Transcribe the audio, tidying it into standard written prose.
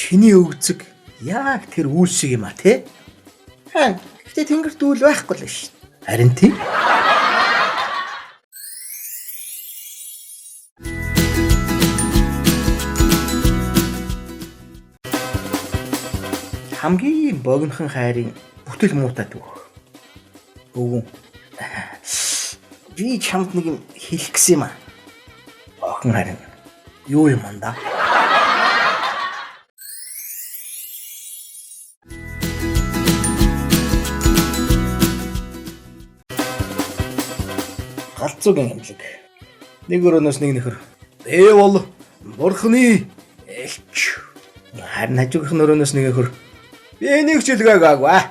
чиний өвцөг яг тэр үйл шиг юм а тий. Гэтэ тэнгэрт үйл байхгүй л шүү. Харин тий. Хамгийн богинохон хайрын бүтэл муутай түүх. Өвгөн. Би чамд нэг юм хэлэх гэсэн юм а. Охин харин юу юм андаа? Галзуугийн амлаг. Нэг өрөөнөөс нэг нөхөр. Ээ бол бурхны элч. Харин хажуугийнх нь өрөөнөөс нэг нөхөр. Би энийг ч илгээг агва.